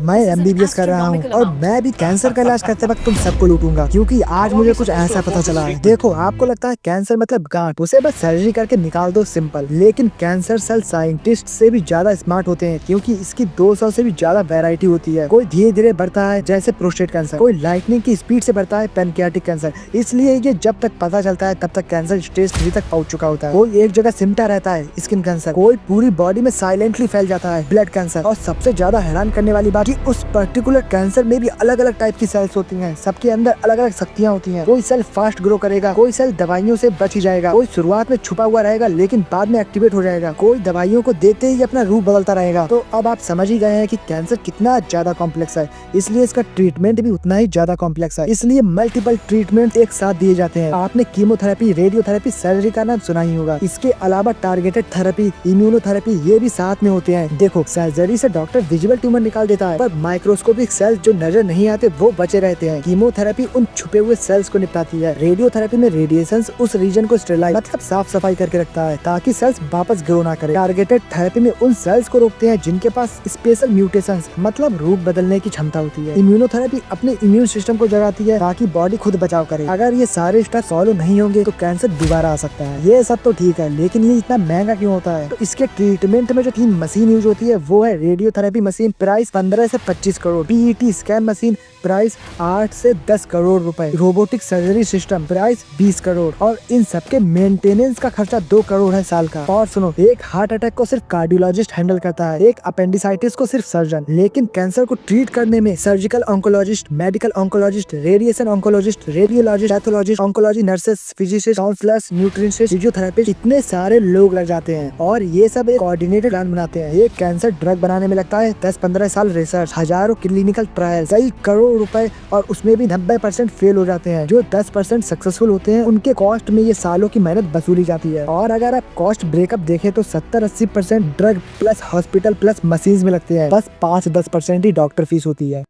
मैं एमबीबीएस कर रहा हूँ और मैं भी कैंसर का इलाज करते वक्त तुम सबको लूटूंगा, क्योंकि आज मुझे कुछ ऐसा पता चला है। देखो, आपको लगता है कैंसर मतलब गांठ, उसे बस सर्जरी करके निकाल दो, सिंपल। लेकिन कैंसर सेल साइंटिस्ट से भी ज्यादा स्मार्ट होते हैं, क्योंकि इसकी 200 से भी ज्यादा वैरायटी होती है। कोई धीरे धीरे बढ़ता है जैसे प्रोस्टेट कैंसर, कोई लाइटनिंग की स्पीड से बढ़ता है पैनक्रियाटिक कैंसर। इसलिए ये जब तक पता चलता है तब तक कैंसर स्टेज 3 तक पहुंच चुका होता है। कोई एक जगह सिमटा रहता है, स्किन कैंसर, कोई पूरी बॉडी में साइलेंटली फैल जाता है, ब्लड कैंसर। और सबसे ज्यादा हैरान करने वाली बात कि उस पर्टिकुलर कैंसर में भी अलग अलग टाइप की सेल्स होती हैं, सबके अंदर अलग अलग शक्तियां होती हैं। कोई सेल फास्ट ग्रो करेगा, कोई सेल दवाइयों से बच ही जाएगा, कोई शुरुआत में छुपा हुआ रहेगा लेकिन बाद में एक्टिवेट हो जाएगा, कोई दवाइयों को देते ही अपना रूप बदलता रहेगा। तो अब आप समझ ही गए हैं कि कैंसर कितना ज्यादा कॉम्प्लेक्स है, इसलिए इसका ट्रीटमेंट भी उतना ही ज्यादा कॉम्प्लेक्स है। इसलिए मल्टीपल ट्रीटमेंट एक साथ दिए जाते हैं। आपने कीमोथेरेपी, रेडियोथेरेपी, सर्जरी का नाम सुना ही होगा। इसके अलावा टारगेटेड थेरेपी, इम्यूनोथेरेपी, ये भी साथ में होते हैं। देखो, सर्जरी से डॉक्टर विजुअल ट्यूमर निकाल देता है, पर माइक्रोस्कोपिक सेल्स जो नजर नहीं आते वो बचे रहते हैं। कीमोथेरेपी उन छुपे हुए सेल्स को निपटाती है। रेडियोथेरेपी में रेडिएशन उस रीजन को स्टेरिलाइज मतलब साफ सफाई करके रखता है ताकि सेल्स वापस ग्रो ना करे। टारगेटेड थेरेपी में उन सेल्स को रोकते हैं जिनके पास स्पेशल म्यूटेशंस मतलब रूप बदलने की क्षमता होती है। इम्यूनोथेरेपी अपने इम्यून सिस्टम को जगाती है ताकि बॉडी खुद बचाव करे। अगर ये सारे स्टेप सॉल्व नहीं होंगे तो कैंसर दोबारा आ सकता है। ये सब तो ठीक है, लेकिन ये इतना महंगा क्यों होता है? तो इसके ट्रीटमेंट में जो 3 मशीन यूज होती है वो है रेडियोथेरेपी मशीन, प्राइस 15 से 25 crore, PET scan machine, price 8 से 10 करोड़ रुपए, robotic surgery system, price 20 crore, और इन सबके मेंटेनेंस का खर्चा 2 करोड़ है साल का। और सुनो, एक हार्ट अटैक को सिर्फ कार्डियोलॉजिस्ट हैंडल करता है, एक अपेंडिसाइटिस को सिर्फ सर्जन, लेकिन कैंसर को ट्रीट करने में surgical oncologist, medical oncologist, radiation oncologist, radiologist, pathologist, oncology nurses, physicist, counsellors, nutritionist, physiotherapist, इतने सारे लोग लग जाते हैं और ये सब एक कोऑर्डिनेटेड प्लान बनाते हैं। एक कैंसर ड्रग बनाने में लगता है 10-15 साल रिसर्च, हजारों क्लिनिकल ट्रायल, कई करोड़ रुपए, और उसमें भी 90% फेल हो जाते हैं। जो 10% सक्सेसफुल होते हैं उनके कॉस्ट में ये सालों की मेहनत वसूली जाती है। और अगर आप कॉस्ट ब्रेकअप देखें तो 70-80% drug plus hospital plus machines में लगते हैं, बस 5-10% ही डॉक्टर फीस होती है।